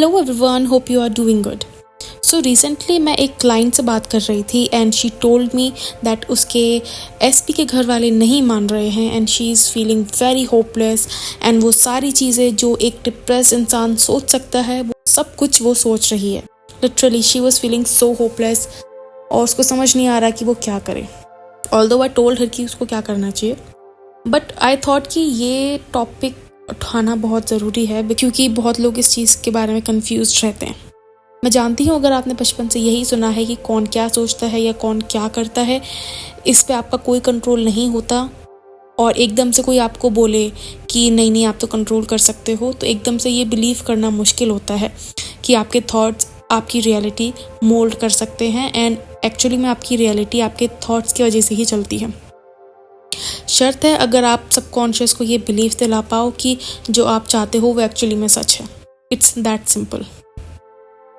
Hello everyone, hope you are doing good. So recently मैं एक client से बात कर रही थी and she told me that उसके एसपी के घर वाले नहीं मान रहे हैं and she is feeling very hopeless. And वो सारी चीज़ें जो एक डिप्रेस इंसान सोच सकता है वो सब कुछ वो सोच रही है। Literally she was feeling so hopeless और उसको समझ नहीं आ रहा कि वो क्या करे। ऑल्दो आई टोल्ड हर कि उसको क्या करना चाहिए, बट आई थॉट कि ये टॉपिक उठाना बहुत ज़रूरी है क्योंकि बहुत लोग इस चीज़ के बारे में कंफ्यूज रहते हैं। मैं जानती हूँ अगर आपने बचपन से यही सुना है कि कौन क्या सोचता है या कौन क्या करता है, इस पे आपका कोई कंट्रोल नहीं होता और एकदम से कोई आपको बोले कि नहीं नहीं आप तो कंट्रोल कर सकते हो, तो एकदम से ये बिलीव करना मुश्किल होता है कि आपके थॉट्स आपकी रियलिटी मोल्ड कर सकते हैं। एंड एक्चुअली में आपकी रियलिटी आपके थॉट्स की वजह से ही चलती है। शर्त है अगर आप सबकॉन्शियस को ये बिलीव दिला पाओ कि जो आप चाहते हो वो एक्चुअली में सच है। It's that simple.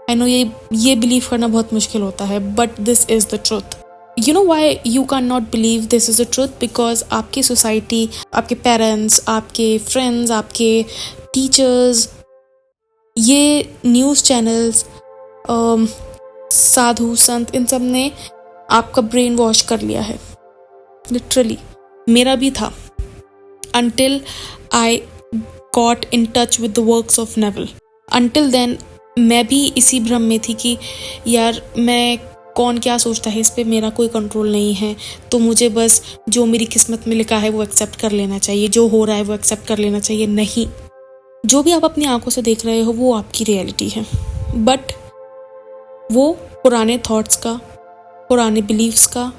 I know ये बिलीव करना बहुत मुश्किल होता है, but this is the truth. You know why you can not believe this is the truth? Because आपकी सोसाइटी, आपके पेरेंट्स, आपके फ्रेंड्स, आपके टीचर्स, ये न्यूज़ चैनल्स, साधु संत, इन सब ने आपका ब्रेन वॉश कर लिया है। लिटरली मेरा भी था, until I got in touch with the works of Neville. Until then मैं भी इसी भ्रम में थी कि यार मैं कौन क्या सोचता है, इस पे मेरा कोई कंट्रोल नहीं है, तो मुझे बस जो मेरी किस्मत में लिखा है वो एक्सेप्ट कर लेना चाहिए, जो हो रहा है वो एक्सेप्ट कर लेना चाहिए। नहीं, जो भी आप अपनी आंखों से देख रहे हो वो आपकी रियलिटी है, बट वो पुराने थॉट्स का, पुराने बिलीव्स का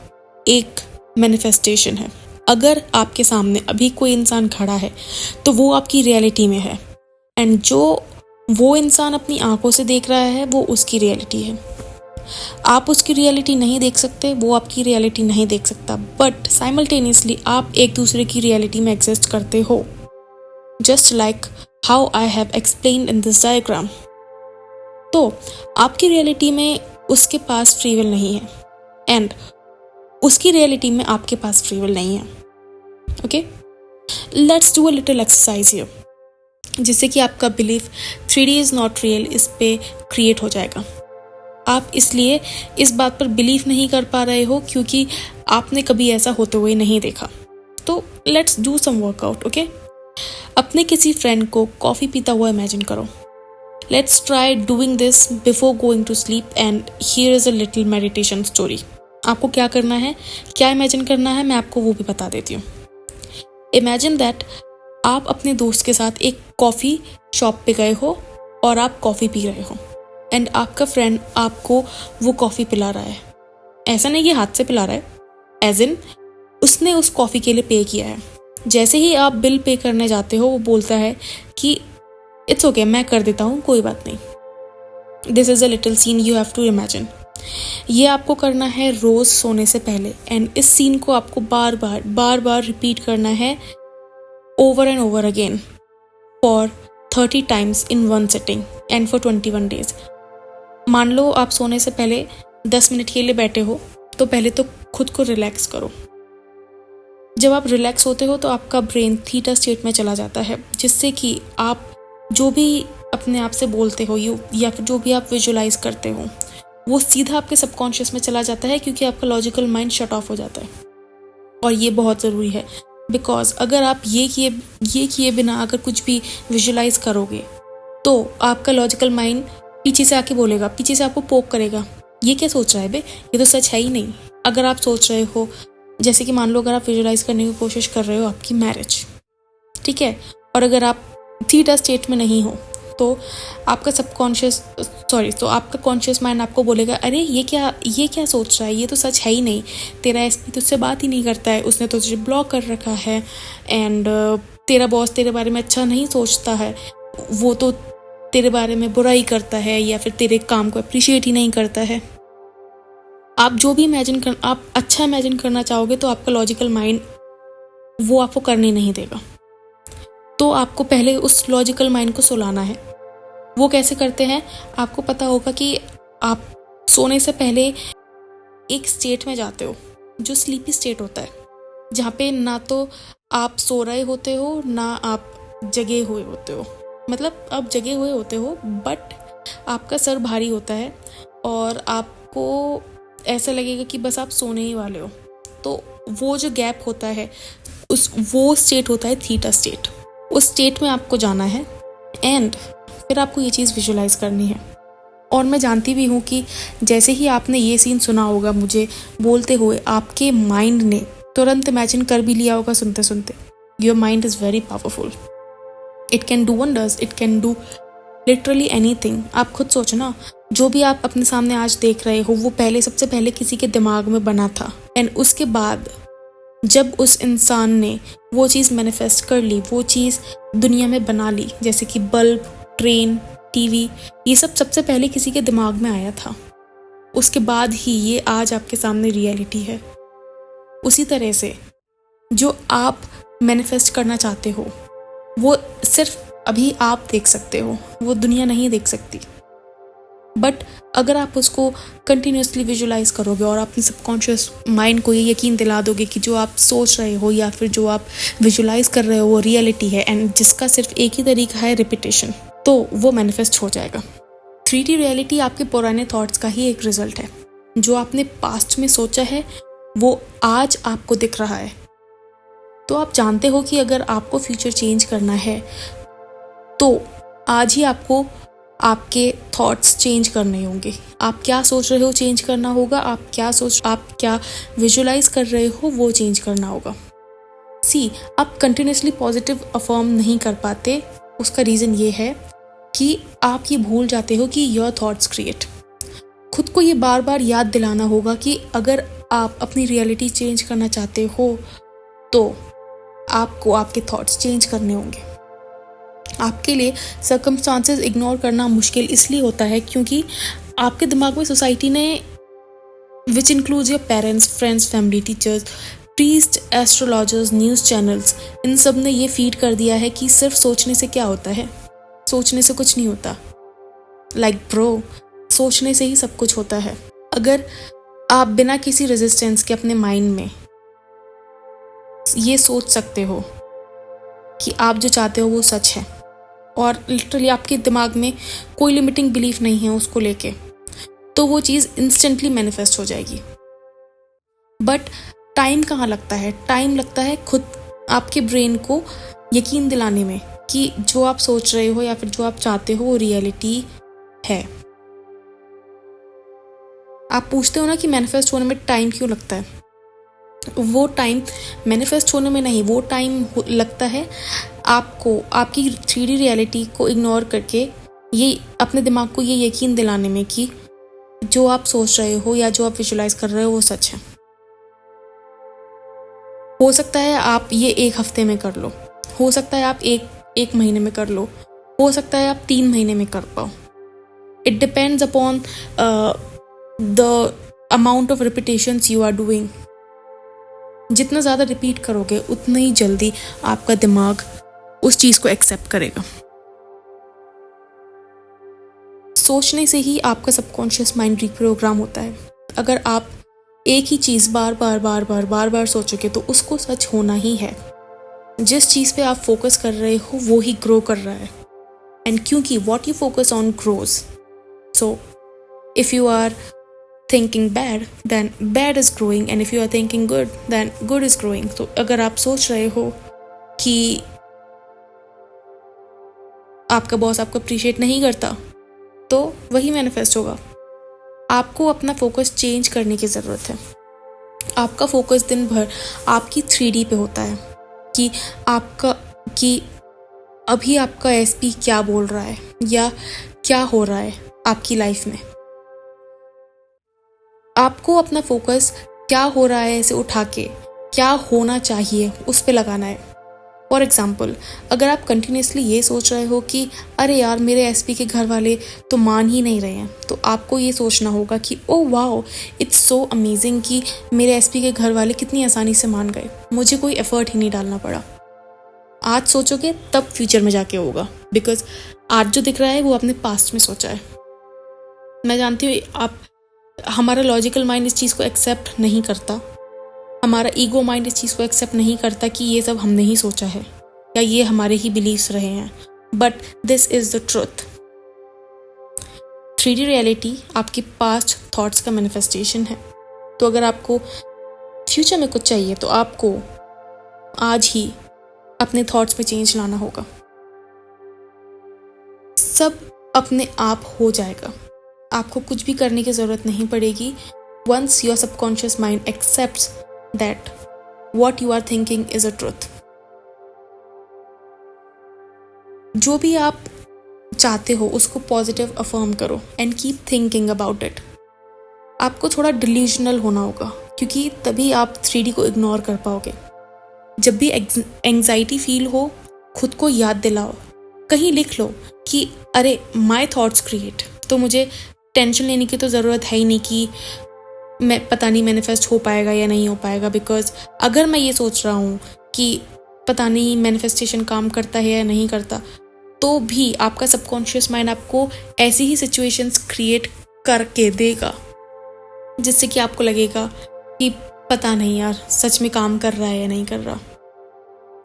एक मैनिफेस्टेशन है। अगर आपके सामने अभी कोई इंसान खड़ा है तो वो आपकी रियलिटी में है, एंड जो वो इंसान अपनी आंखों से देख रहा है वो उसकी रियलिटी है। आप उसकी रियलिटी नहीं देख सकते, वो आपकी रियलिटी नहीं देख सकता, बट साइमल्टेनियसली आप एक दूसरे की रियलिटी में एग्जिस्ट करते हो, just like how I have explained in this diagram. तो आपकी रियलिटी में उसके पास फ्री विल नहीं है एंड उसकी रियलिटी में आपके पास फ्री विल नहीं है। Okay, let's do a little exercise here, जिससे कि आपका belief 3D is not real इस पे क्रिएट हो जाएगा। आप इसलिए इस बात पर बिलीव नहीं कर पा रहे हो क्योंकि आपने कभी ऐसा होते हुए नहीं देखा। तो let's do some workout. Okay, अपने किसी फ्रेंड को कॉफ़ी पीता हुआ इमेजिन करो। Let's try doing this before going to sleep and here is a little meditation story. आपको क्या करना है, क्या इमेजिन करना है, मैं आपको वो भी बता देती हूँ। इमेजिन दैट आप अपने दोस्त के साथ एक कॉफ़ी शॉप पे गए हो और आप कॉफ़ी पी रहे हो एंड आपका फ्रेंड आपको वो कॉफ़ी पिला रहा है। ऐसा नहीं कि हाथ से पिला रहा है, एज इन उसने उस कॉफ़ी के लिए पे किया है। जैसे ही आप बिल पे करने जाते हो वो बोलता है कि इट्स ओके, मैं कर देता हूँ, कोई बात नहीं। This is a little scene you have to imagine. ये आपको करना है रोज़ सोने से पहले एंड इस सीन को आपको बार बार रिपीट करना है over and over again for 30 times in one sitting and for 21 days. मान लो आप सोने से पहले 10 मिनट के लिए बैठे हो, तो पहले तो खुद को रिलैक्स करो। जब आप रिलैक्स होते हो तो आपका ब्रेन थीटा स्टेट में चला जाता है, जिससे कि आप जो भी अपने आप से बोलते हो या फिर जो भी आप विजुलाइज करते हो वो सीधा आपके सबकॉन्शियस में चला जाता है, क्योंकि आपका लॉजिकल माइंड शट ऑफ हो जाता है। और ये बहुत ज़रूरी है, बिकॉज अगर आप ये किए बिना अगर कुछ भी विजुलाइज करोगे तो आपका लॉजिकल माइंड पीछे से आके बोलेगा, पीछे से आपको पोक करेगा, ये क्या सोच रहा है बे, ये तो सच है ही नहीं। अगर आप सोच रहे हो, जैसे कि मान लो अगर आप विजुलाइज करने की कोशिश कर रहे हो आपकी मैरिज, ठीक है, और अगर आप थीटा स्टेट में नहीं हो तो आपका आपका कॉन्शियस माइंड आपको बोलेगा, अरे ये क्या सोच रहा है, ये तो सच है ही नहीं, तेरा एसपी तुझसे बात ही नहीं करता है, उसने तो तुझे ब्लॉक कर रखा है, एंड तेरा बॉस तेरे बारे में अच्छा नहीं सोचता है, वो तो तेरे बारे में बुरा ही करता है या फिर तेरे काम को अप्रिशिएट ही नहीं करता है। आप जो भी आप अच्छा इमेजिन करना चाहोगे तो आपका लॉजिकल माइंड वो आपको करने नहीं देगा। तो आपको पहले उस लॉजिकल माइंड को सुलाना है। वो कैसे करते हैं, आपको पता होगा कि आप सोने से पहले एक स्टेट में जाते हो जो स्लीपी स्टेट होता है, जहाँ पे ना तो आप सो रहे होते हो ना आप जगे हुए होते हो। मतलब आप जगे हुए होते हो बट आपका सर भारी होता है और आपको ऐसा लगेगा कि बस आप सोने ही वाले हो। तो वो जो गैप होता है वो स्टेट होता है थीटा स्टेट। उस स्टेट में आपको जाना है एंड फिर आपको ये चीज़ विजुलाइज करनी है। और मैं जानती भी हूँ कि जैसे ही आपने ये सीन सुना होगा मुझे बोलते हुए, आपके माइंड ने तुरंत इमेजिन कर भी लिया होगा सुनते सुनते। Your mind is very powerful, it can do wonders, it can do literally anything. आप खुद सोचो ना, जो भी आप अपने सामने आज देख रहे हो वो सबसे पहले किसी के दिमाग में बना था एंड उसके बाद जब उस इंसान ने वो चीज़ मैनिफेस्ट कर ली, वो चीज़ दुनिया में बना ली, जैसे कि बल्ब, ट्रेन, टीवी, ये सब सबसे पहले किसी के दिमाग में आया था, उसके बाद ही ये आज आपके सामने रियलिटी है। उसी तरह से जो आप मैनिफेस्ट करना चाहते हो वो सिर्फ अभी आप देख सकते हो, वो दुनिया नहीं देख सकती। बट अगर आप उसको कंटिन्यूसली विजुलाइज करोगे और अपनी सबकॉन्शियस माइंड को ये यकीन दिला दोगे कि जो आप सोच रहे हो या फिर जो आप विजुलाइज कर रहे हो वो रियलिटी है एंड जिसका सिर्फ एक ही तरीका है रिपीटेशन, तो वो मैनिफेस्ट हो जाएगा। 3D रियलिटी आपके पुराने थॉट्स का ही एक रिजल्ट है। जो आपने पास्ट में सोचा है वो आज आपको दिख रहा है। तो आप जानते हो कि अगर आपको फ्यूचर चेंज करना है तो आज ही आपको आपके थॉट्स चेंज करने होंगे। आप क्या सोच रहे हो चेंज करना होगा, आप क्या विजुलाइज कर रहे हो वो चेंज करना होगा। आप कंटिन्यूसली पॉजिटिव अफर्म नहीं कर पाते, उसका रीज़न ये है कि आप ये भूल जाते हो कि योर थॉट्स क्रिएट। खुद को ये बार बार याद दिलाना होगा कि अगर आप अपनी रियलिटी चेंज करना चाहते हो तो आपको आपके थॉट्स चेंज करने होंगे। आपके लिए सर्कमस्टांसेस इग्नोर करना मुश्किल इसलिए होता है क्योंकि आपके दिमाग में सोसाइटी ने, which includes your parents, friends, family, teachers, priest, astrologers, news channels, इन सब ने ये फीड कर दिया है कि सिर्फ सोचने से क्या होता है, सोचने से कुछ नहीं होता। ब्रो, सोचने से ही सब कुछ होता है। अगर आप बिना किसी रेजिस्टेंस के अपने माइंड में ये सोच सकते हो कि आप जो चाहते हो वो सच है और लिटरली आपके दिमाग में कोई लिमिटिंग बिलीफ नहीं है उसको लेके, तो वो चीज़ इंस्टेंटली मैनिफेस्ट हो जाएगी। बट टाइम कहाँ लगता है? टाइम लगता है खुद आपके ब्रेन को यकीन दिलाने में कि जो आप सोच रहे हो या फिर जो आप चाहते हो वो रियलिटी है। आप पूछते हो ना कि मैनिफेस्ट होने में टाइम क्यों लगता है? वो टाइम मैनिफेस्ट होने में नहीं, वो टाइम लगता है आपको आपकी 3D रियलिटी को इग्नोर करके ये अपने दिमाग को ये यकीन दिलाने में कि जो आप सोच रहे हो या जो आप विजुलाइज कर रहे हो वो सच है। हो सकता है आप ये 1 हफ्ते में कर लो, हो सकता है आप एक महीने में कर लो, हो सकता है आप 3 महीने में कर पाओ। It depends upon the amount of repetitions you are doing. जितना ज़्यादा रिपीट करोगे उतना ही जल्दी आपका दिमाग उस चीज़ को एक्सेप्ट करेगा। सोचने से ही आपका सबकॉन्शियस माइंड रिप्रोग्राम होता है। अगर आप एक ही चीज़ बार बार सोचोगे तो उसको सच होना ही है। जिस चीज़ पे आप फोकस कर रहे हो वो ही ग्रो कर रहा है एंड क्योंकि what you focus on grows. So if you are thinking bad then bad is growing and if you are thinking good then good is growing. तो अगर आप सोच रहे हो कि आपका बॉस आपको अप्रिशिएट नहीं करता तो वही मैनिफेस्ट होगा। आपको अपना फोकस चेंज करने की ज़रूरत है। आपका फोकस दिन भर आपकी 3D पे होता है कि अभी आपका एसपी क्या बोल रहा है या क्या हो रहा है आपकी लाइफ में। आपको अपना फोकस क्या हो रहा है इसे उठा के क्या होना चाहिए उस पे लगाना है। फॉर एग्जाम्पल, अगर आप कंटिन्यूसली ये सोच रहे हो कि अरे यार मेरे एसपी के घर वाले तो मान ही नहीं रहे हैं, तो आपको ये सोचना होगा कि oh wow it's so amazing कि मेरे एसपी के घर वाले कितनी आसानी से मान गए, मुझे कोई एफर्ट ही नहीं डालना पड़ा। आज सोचोगे तब फ्यूचर में जाके होगा, बिकॉज आज जो दिख रहा है वो आपने पास्ट में सोचा है। मैं जानती हूँ हमारा लॉजिकल माइंड इस चीज़ को एक्सेप्ट नहीं करता, हमारा ईगो माइंड इस चीज़ को एक्सेप्ट नहीं करता कि ये सब हमने ही सोचा है या ये हमारे ही बिलीव्स रहे हैं, but this is the truth. 3D reality आपकी पास्ट थॉट्स का मैनिफेस्टेशन है। तो अगर आपको फ्यूचर में कुछ चाहिए तो आपको आज ही अपने थॉट्स में चेंज लाना होगा। सब अपने आप हो जाएगा, आपको कुछ भी करने की ज़रूरत नहीं पड़ेगी। Once your subconscious mind accepts that what you are thinking is a truth। जो भी आप चाहते हो उसको पॉजिटिव अफर्म करो and keep thinking about it. आपको थोड़ा डिल्यूजनल होना होगा, क्योंकि तभी आप 3D को इग्नोर कर पाओगे। जब भी एंग्जाइटी फील हो, खुद को याद दिलाओ, कहीं लिख लो कि अरे माई थॉट्स क्रिएट। तो मुझे टेंशन लेने की तो ज़रूरत है ही नहीं कि मैं पता नहीं मैनिफेस्ट हो पाएगा या नहीं हो पाएगा, बिकॉज अगर मैं ये सोच रहा हूँ कि पता नहीं मैनिफेस्टेशन काम करता है या नहीं करता, तो भी आपका सबकॉन्शियस माइंड आपको ऐसी ही सिचुएशंस क्रिएट करके देगा जिससे कि आपको लगेगा कि पता नहीं यार सच में काम कर रहा है या नहीं कर रहा।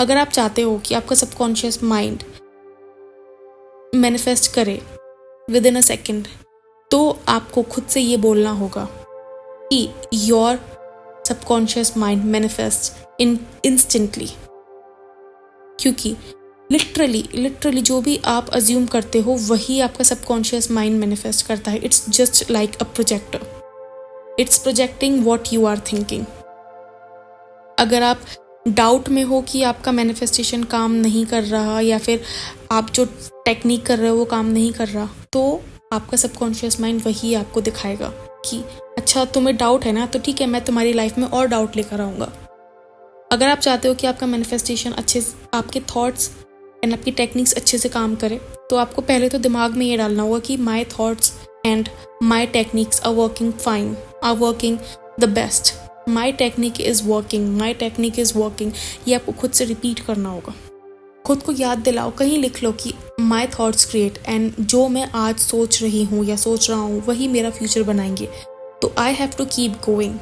अगर आप चाहते हो कि आपका सबकॉन्शियस माइंड मैनिफेस्ट करे विद इन अ सेकेंड, तो आपको खुद से ये बोलना होगा कि your subconscious mind manifest instantly. क्योंकि लिटरली जो भी आप अज्यूम करते हो वही आपका सबकॉन्शियस माइंड मैनिफेस्ट करता है। It's just like a projector, it's projecting what you are thinking. अगर आप डाउट में हो कि आपका मैनिफेस्टेशन काम नहीं कर रहा या फिर आप जो टेक्निक कर रहे हो वो काम नहीं कर रहा, तो आपका सबकॉन्शियस माइंड वही आपको दिखाएगा कि अच्छा तुम्हें डाउट है ना, तो ठीक है मैं तुम्हारी लाइफ में और डाउट लेकर आऊँगा। अगर आप चाहते हो कि आपका मैनिफेस्टेशन अच्छे, आपके थॉट्स एंड आपकी टेक्निक्स अच्छे से काम करे, तो आपको पहले तो दिमाग में ये डालना होगा कि my thoughts and my techniques are working fine, are working the best, my technique is working, my technique is working. ये आपको खुद से रिपीट करना होगा, खुद को याद दिलाओ, कहीं लिख लो कि माई थॉट्स क्रिएट, एंड जो मैं आज सोच रही हूँ या सोच रहा हूँ वही मेरा फ्यूचर बनाएंगे। तो I have to keep going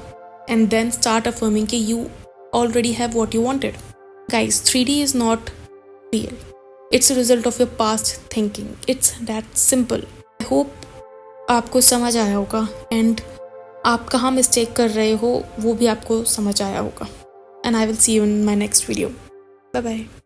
and then start affirming कि you already have what you wanted. Guys, 3D is not real. It's a result of your past thinking. It's that simple. I hope आपको समझ आया होगा and आप कहाँ mistake कर रहे हो वो भी आपको समझ आया होगा। And I will see you in my next video. Bye bye.